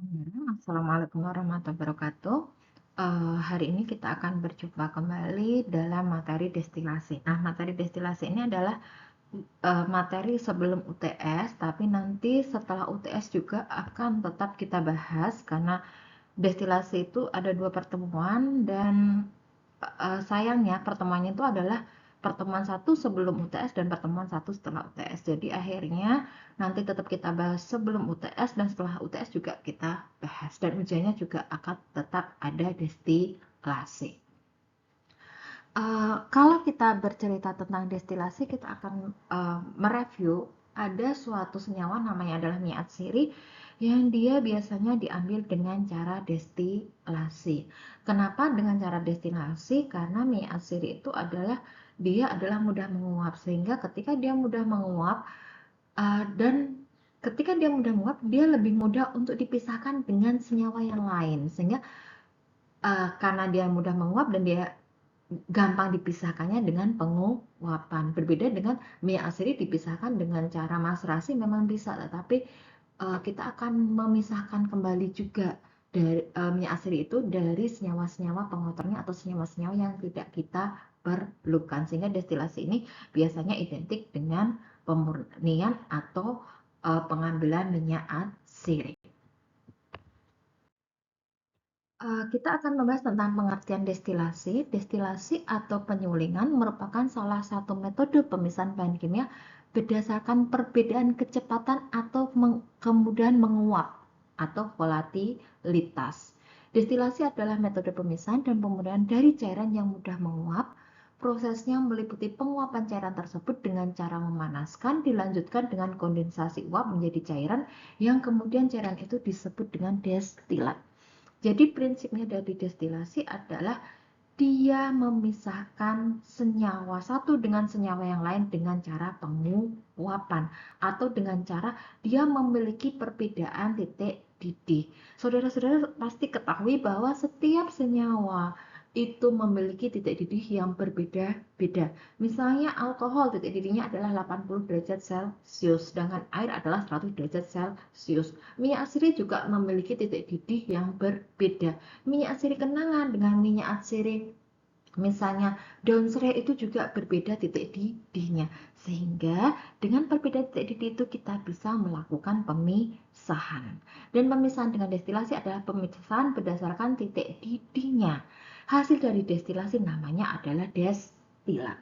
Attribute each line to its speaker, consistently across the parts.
Speaker 1: Assalamualaikum warahmatullahi wabarakatuh. Hari ini kita akan berjumpa kembali dalam materi destilasi. Nah, materi destilasi ini adalah materi sebelum UTS, tapi nanti setelah UTS juga akan tetap kita bahas karena destilasi itu ada 2 pertemuan dan sayangnya pertemuannya itu adalah pertemuan 1 sebelum UTS dan pertemuan 1 setelah UTS. Jadi akhirnya nanti tetap kita bahas sebelum UTS dan setelah UTS juga kita bahas. Dan ujiannya juga akan tetap ada destilasi. Kalau kita bercerita tentang destilasi, kita akan mereview ada suatu senyawa namanya adalah miatsiri yang dia biasanya diambil dengan cara destilasi. Kenapa dengan cara destilasi? Karena miatsiri itu dia adalah mudah menguap, sehingga ketika dia mudah menguap dan ketika dia mudah menguap, dia lebih mudah untuk dipisahkan dengan senyawa yang lain, sehingga karena dia mudah menguap dan dia gampang dipisahkannya dengan penguapan. Berbeda dengan minyak asiri dipisahkan dengan cara maserasi memang bisa, tetapi kita akan memisahkan kembali juga dari minyak asiri itu dari senyawa-senyawa pengotornya atau senyawa-senyawa yang tidak kita perlukan. Sehingga destilasi ini biasanya identik dengan pemurnian atau pengambilan minyak asiri. Kita akan membahas tentang pengertian destilasi. Destilasi atau penyulingan merupakan salah satu metode pemisahan bahan kimia berdasarkan perbedaan kecepatan atau kemudahan menguap atau volatilitas. Destilasi adalah metode pemisahan dan pemudahan dari cairan yang mudah menguap. Prosesnya meliputi penguapan cairan tersebut dengan cara memanaskan, dilanjutkan dengan kondensasi uap menjadi cairan, yang kemudian cairan itu disebut dengan destilat. Jadi prinsipnya dari destilasi adalah dia memisahkan senyawa satu dengan senyawa yang lain dengan cara penguapan atau dengan cara dia memiliki perbedaan titik didih. Saudara-saudara pasti ketahui bahwa setiap senyawa itu memiliki titik didih yang berbeda-beda. Misalnya alkohol titik didihnya adalah 80 derajat Celcius, sedangkan air adalah 100 derajat Celcius. Minyak asiri juga memiliki titik didih yang berbeda. Minyak asiri kenangan dengan minyak asiri misalnya daun serai itu juga berbeda titik didihnya, sehingga dengan perbedaan titik didih itu kita bisa melakukan pemisahan. Dan pemisahan dengan destilasi adalah pemisahan berdasarkan titik didihnya. Hasil dari destilasi namanya adalah destilat.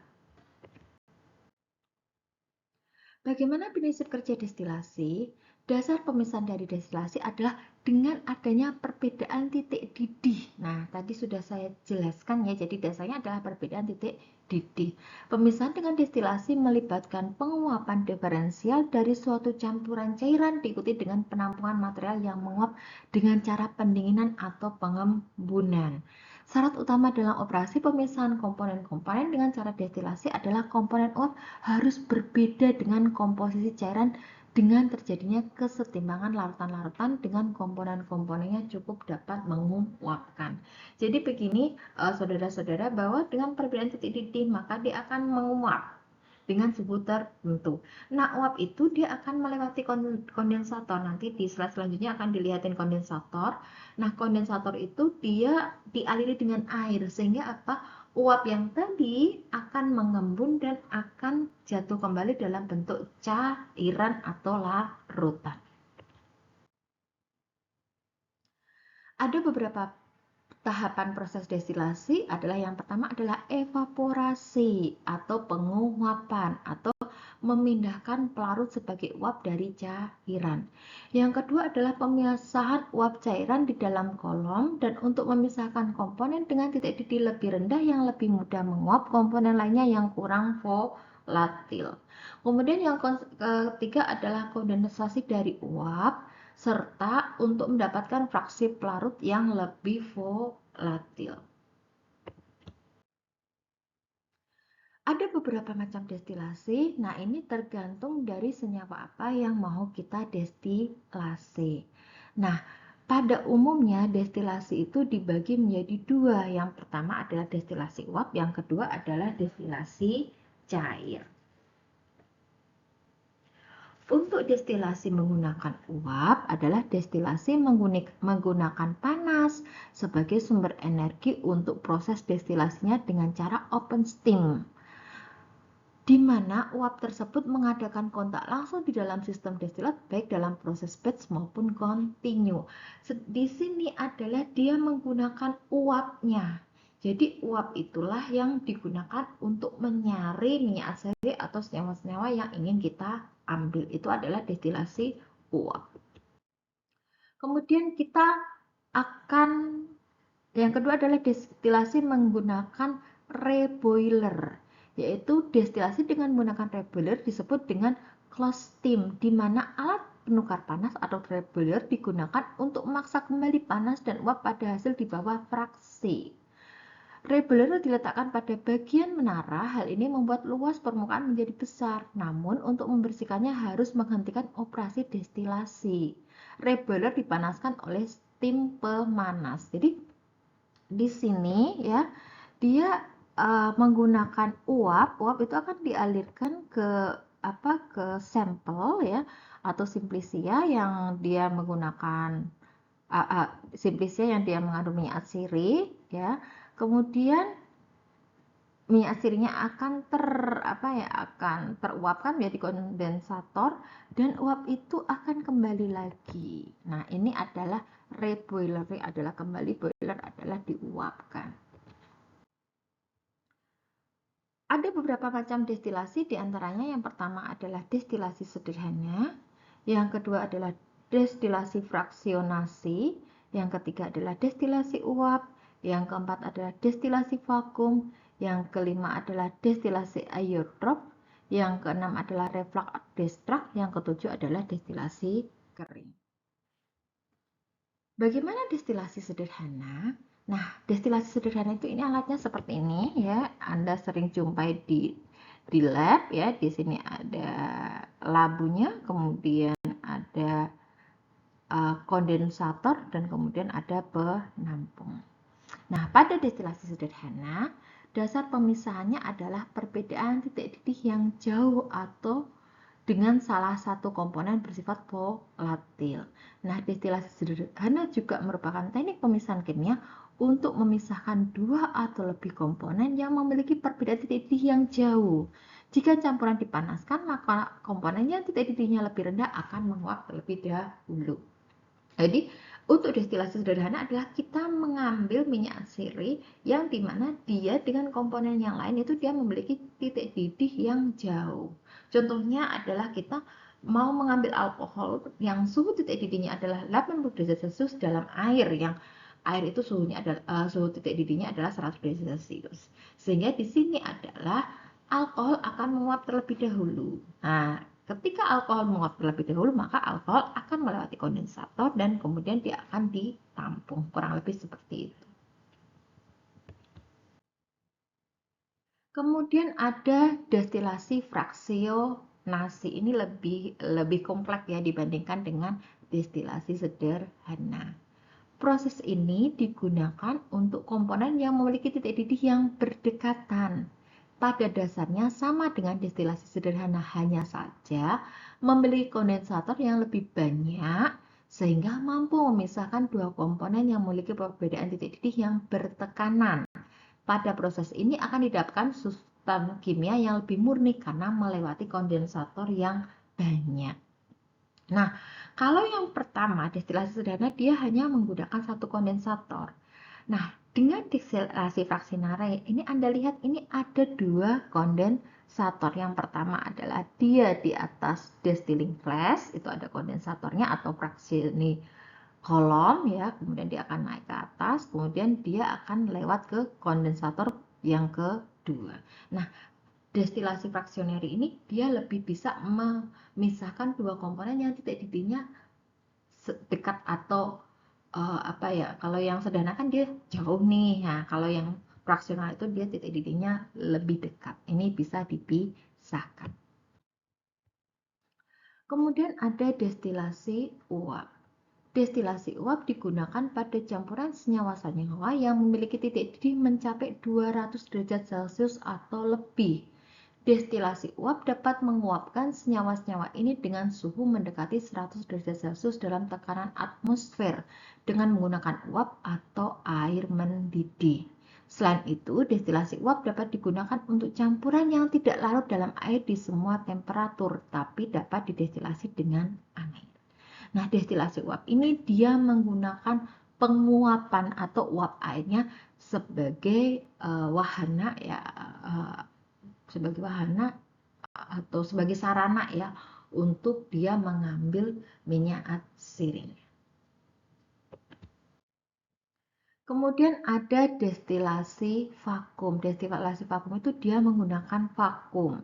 Speaker 1: Bagaimana prinsip kerja destilasi? Dasar pemisahan dari destilasi adalah dengan adanya perbedaan titik didih. Nah, tadi sudah saya jelaskan ya, jadi dasarnya adalah perbedaan titik didih. Pemisahan dengan destilasi melibatkan penguapan diferensial dari suatu campuran cairan diikuti dengan penampungan material yang menguap dengan cara pendinginan atau pengembunan. Syarat utama dalam operasi pemisahan komponen-komponen dengan cara destilasi adalah komponen uap harus berbeda dengan komposisi cairan dengan terjadinya kesetimbangan larutan-larutan dengan komponen-komponennya cukup dapat menguapkan. Jadi begini saudara-saudara, bahwa dengan perbedaan titik didih maka dia akan menguap dengan suhu tertentu. Nah, uap itu dia akan melewati kondensator. Nanti di slide selanjutnya akan dilihatin kondensator. Nah, kondensator itu dia dialiri dengan air, sehingga apa? Uap yang tadi akan mengembun dan akan jatuh kembali dalam bentuk cairan atau larutan. Ada beberapa tahapan proses destilasi adalah yang pertama adalah evaporasi atau penguapan atau memindahkan pelarut sebagai uap dari cairan. Yang kedua adalah pemisahan uap cairan di dalam kolom, dan untuk memisahkan komponen dengan titik didih lebih rendah yang lebih mudah menguap, komponen lainnya yang kurang volatil. Kemudian yang ketiga adalah kondensasi dari uap, serta untuk mendapatkan fraksi pelarut yang lebih volatil. Ada beberapa macam destilasi. Nah, ini tergantung dari senyawa apa yang mau kita destilasi. Nah, pada umumnya destilasi itu dibagi menjadi dua. Yang pertama adalah destilasi uap, yang kedua adalah destilasi cair. Untuk destilasi menggunakan uap adalah destilasi menggunakan panas sebagai sumber energi untuk proses destilasinya dengan cara open steam, di mana uap tersebut mengadakan kontak langsung di dalam sistem destilat baik dalam proses batch maupun continue. Di sini adalah dia menggunakan uapnya. Jadi uap itulah yang digunakan untuk menyaring minyak asari atau senyawa-senyawa yang ingin kita ambil. Itu adalah destilasi uap. Kemudian kita akan, yang kedua adalah destilasi menggunakan reboiler, yaitu destilasi dengan menggunakan reboiler disebut dengan closed steam, di mana alat penukar panas atau reboiler digunakan untuk memaksa kembali panas dan uap pada hasil di bawah fraksi. Reboiler diletakkan pada bagian menara. Hal ini membuat luas permukaan menjadi besar. Namun untuk membersihkannya harus menghentikan operasi destilasi. Reboiler dipanaskan oleh steam pemanas. Jadi di sini ya dia menggunakan uap. Uap itu akan dialirkan ke sampel ya atau simplisia yang dia menggunakan simplisia yang dia mengandung minyak asiri ya. Kemudian minyak asirinya akan akan teruapkan menjadi kondensator dan uap itu akan kembali lagi. Nah, ini adalah reboiler, adalah kembali, boiler adalah diuapkan. Ada beberapa macam destilasi, diantaranya yang pertama adalah destilasi sederhana, yang kedua adalah destilasi fraksionasi, yang ketiga adalah destilasi uap, yang keempat adalah destilasi vakum, yang kelima adalah destilasi aerotrop, yang keenam adalah reflux destruct, yang ketujuh adalah destilasi kering. Bagaimana destilasi sederhana? Nah, destilasi sederhana itu ini alatnya seperti ini ya. Anda sering jumpai di lab ya. Di sini ada labunya, kemudian ada kondensator dan kemudian ada penampung. Nah, pada destilasi sederhana, dasar pemisahannya adalah perbedaan titik didih yang jauh atau dengan salah satu komponen bersifat volatil. Nah, destilasi sederhana juga merupakan teknik pemisahan kimia untuk memisahkan dua atau lebih komponen yang memiliki perbedaan titik didih yang jauh. Jika campuran dipanaskan, maka komponen yang titik didihnya lebih rendah akan menguap terlebih dahulu. Jadi, untuk destilasi sederhana adalah kita mengambil minyak asiri yang dimana dia dengan komponen yang lain itu dia memiliki titik didih yang jauh. Contohnya adalah kita mau mengambil alkohol yang suhu titik didihnya adalah 80 derajat Celcius dalam air yang air itu suhu titik didihnya adalah 100 derajat Celcius. Sehingga di sini adalah alkohol akan menguap terlebih dahulu. Nah, ketika alkohol menguap terlebih dahulu, maka alkohol akan melewati kondensator dan kemudian dia akan ditampung. Kurang lebih seperti itu. Kemudian ada destilasi fraksionasi. Ini lebih kompleks ya dibandingkan dengan destilasi sederhana. Proses ini digunakan untuk komponen yang memiliki titik didih yang berdekatan. Pada dasarnya sama dengan destilasi sederhana, hanya saja memiliki kondensator yang lebih banyak sehingga mampu memisahkan dua komponen yang memiliki perbedaan titik didih yang bertekanan. Pada proses ini akan didapatkan substan kimia yang lebih murni karena melewati kondensator yang banyak. Nah, kalau yang pertama, destilasi sederhana, dia hanya menggunakan satu kondensator. Nah, dengan destilasi fraksionasi, ini Anda lihat ini ada dua kondensator. Yang pertama adalah dia di atas distilling flash, itu ada kondensatornya atau fraksioni kolom ya, kemudian dia akan naik ke atas, kemudian dia akan lewat ke kondensator yang kedua. Nah, destilasi fraksioneri ini dia lebih bisa memisahkan dua komponen yang titik didihnya dekat atau kalau yang sederhana kan dia jauh nih. Nah, kalau yang fraksional itu dia titik didihnya lebih dekat. Ini bisa dipisahkan. Kemudian ada destilasi uap. Destilasi uap digunakan pada campuran senyawa-senyawa yang memiliki titik didih mencapai 200 derajat Celcius atau lebih. Destilasi uap dapat menguapkan senyawa-senyawa ini dengan suhu mendekati 100 derajat Celcius dalam tekanan atmosfer dengan menggunakan uap atau air mendidih. Selain itu, destilasi uap dapat digunakan untuk campuran yang tidak larut dalam air di semua temperatur, tapi dapat didestilasi dengan air. Nah, destilasi uap ini dia menggunakan penguapan atau uap airnya sebagai wahana ya, sebagai wahana atau sebagai sarana ya untuk dia mengambil minyak atsiring. Kemudian ada destilasi vakum. Destilasi vakum itu dia menggunakan vakum.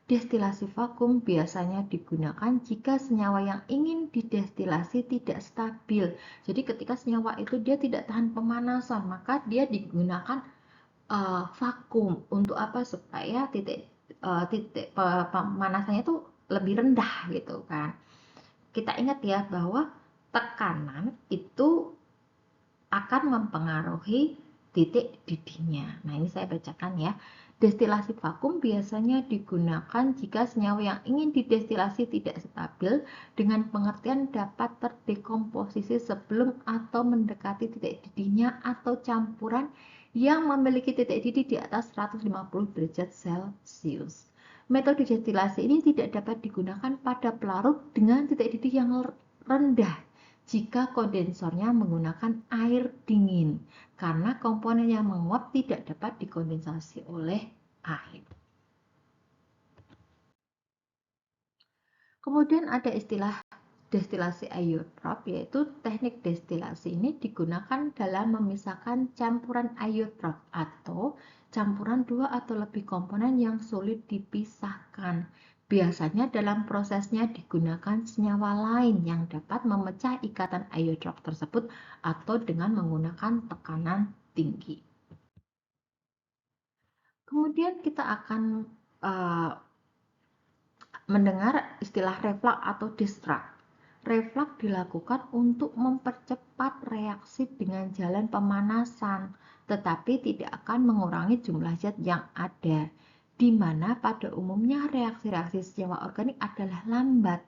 Speaker 1: Destilasi vakum biasanya digunakan jika senyawa yang ingin didestilasi tidak stabil. Jadi ketika senyawa itu dia tidak tahan pemanasan, maka dia digunakan vakum. Untuk apa? Supaya titik pemanasannya itu lebih rendah gitu kan. Kita ingat ya bahwa tekanan itu akan mempengaruhi titik didihnya. Nah, ini saya bacakan ya. Destilasi vakum biasanya digunakan jika senyawa yang ingin didestilasi tidak stabil dengan pengertian dapat terdekomposisi sebelum atau mendekati titik didihnya atau campuran yang memiliki titik didih di atas 150 derajat Celcius. Metode destilasi ini tidak dapat digunakan pada pelarut dengan titik didih yang rendah jika kondensornya menggunakan air dingin, karena komponen yang menguap tidak dapat dikondensasi oleh air. Kemudian ada istilah destilasi aeotrop, yaitu teknik destilasi ini digunakan dalam memisahkan campuran aeotrop atau campuran dua atau lebih komponen yang sulit dipisahkan. Biasanya dalam prosesnya digunakan senyawa lain yang dapat memecah ikatan aeotrop tersebut atau dengan menggunakan tekanan tinggi. Kemudian kita akan mendengar istilah reflux atau distract. Reflux dilakukan untuk mempercepat reaksi dengan jalan pemanasan, tetapi tidak akan mengurangi jumlah zat yang ada, di mana pada umumnya reaksi-reaksi senyawa organik adalah lambat.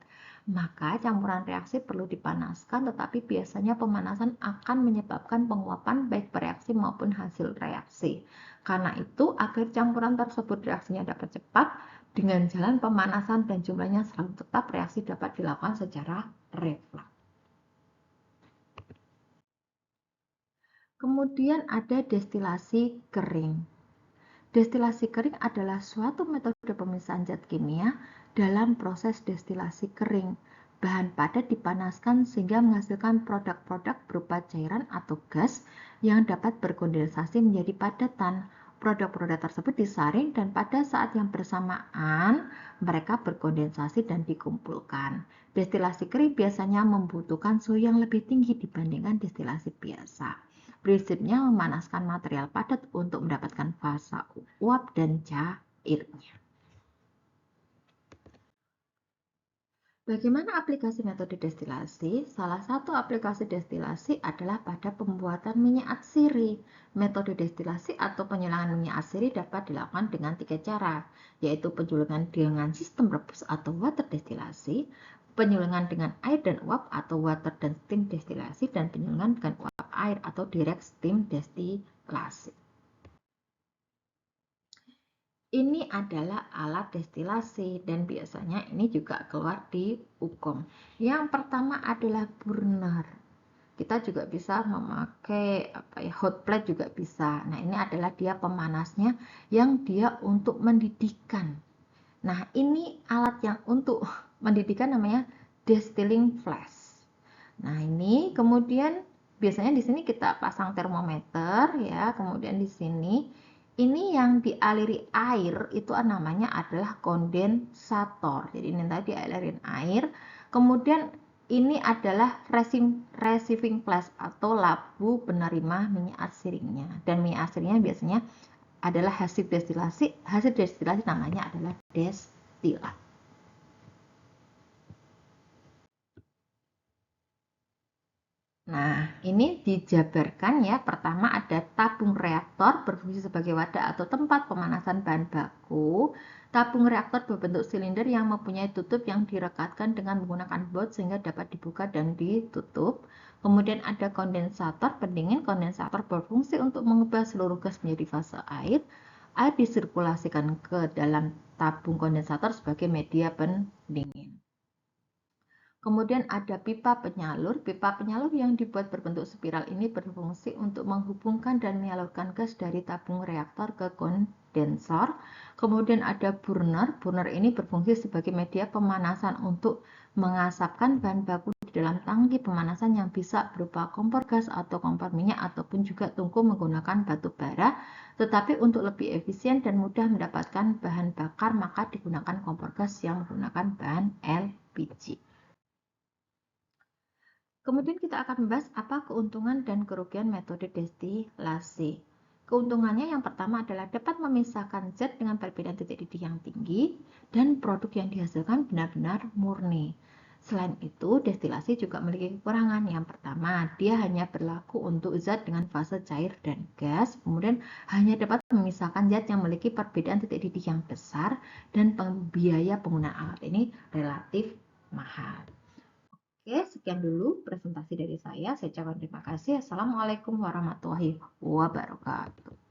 Speaker 1: Maka campuran reaksi perlu dipanaskan, tetapi biasanya pemanasan akan menyebabkan penguapan baik bereaksi maupun hasil reaksi. Karena itu, agar campuran tersebut reaksinya dapat cepat, dengan jalan pemanasan dan jumlahnya selalu tetap, reaksi dapat dilakukan secara reflux. Kemudian ada destilasi kering. Destilasi kering adalah suatu metode pemisahan zat kimia dalam proses destilasi kering. Bahan padat dipanaskan sehingga menghasilkan produk-produk berupa cairan atau gas yang dapat berkondensasi menjadi padatan. Produk-produk tersebut disaring dan pada saat yang bersamaan mereka berkondensasi dan dikumpulkan. Destilasi kering biasanya membutuhkan suhu yang lebih tinggi dibandingkan destilasi biasa. Prinsipnya memanaskan material padat untuk mendapatkan fasa uap dan cairnya. Bagaimana aplikasi metode destilasi? Salah satu aplikasi destilasi adalah pada pembuatan minyak atsiri. Metode destilasi atau penyulingan minyak atsiri dapat dilakukan dengan 3 cara, yaitu penyulingan dengan sistem rebus atau water destilasi, penyulingan dengan air dan uap atau water dan steam destilasi, dan penyulingan dengan uap air atau direct steam destilasi. Ini adalah alat destilasi dan biasanya ini juga keluar di UKOM. Yang pertama adalah burner. Kita juga bisa memakai hot plate juga bisa. Nah, ini adalah dia pemanasnya yang dia untuk mendidihkan. Nah, ini alat yang untuk mendidihkan namanya distilling flask. Nah, ini kemudian biasanya di sini kita pasang termometer ya, kemudian di sini ini yang dialiri air itu namanya adalah kondensator. Jadi ini tadi dialirin air. Kemudian ini adalah receiving flask atau labu penerima minyak atsiringnya. Dan minyak atsiringnya biasanya adalah hasil destilasi. Hasil destilasi namanya adalah destilat. Nah, ini dijabarkan ya. Pertama ada tabung reaktor berfungsi sebagai wadah atau tempat pemanasan bahan baku. Tabung reaktor berbentuk silinder yang mempunyai tutup yang direkatkan dengan menggunakan baut sehingga dapat dibuka dan ditutup. Kemudian ada kondensator pendingin. Kondensator berfungsi untuk mengubah seluruh gas menjadi fase air. Air disirkulasikan ke dalam tabung kondensator sebagai media pendingin. Kemudian ada pipa penyalur. Pipa penyalur yang dibuat berbentuk spiral ini berfungsi untuk menghubungkan dan menyalurkan gas dari tabung reaktor ke kondensor. Kemudian ada burner. Burner ini berfungsi sebagai media pemanasan untuk mengasapkan bahan baku di dalam tangki pemanasan yang bisa berupa kompor gas atau kompor minyak ataupun juga tungku menggunakan batu bara. Tetapi untuk lebih efisien dan mudah mendapatkan bahan bakar maka digunakan kompor gas yang menggunakan bahan LPG. Kemudian kita akan membahas apa keuntungan dan kerugian metode destilasi. Keuntungannya yang pertama adalah dapat memisahkan zat dengan perbedaan titik didih yang tinggi dan produk yang dihasilkan benar-benar murni. Selain itu, destilasi juga memiliki kekurangan. Yang pertama, dia hanya berlaku untuk zat dengan fase cair dan gas, kemudian hanya dapat memisahkan zat yang memiliki perbedaan titik didih yang besar dan biaya penggunaan alat ini relatif mahal. Oke, sekian dulu presentasi dari saya. Saya ucapkan terima kasih. Assalamualaikum warahmatullahi wabarakatuh.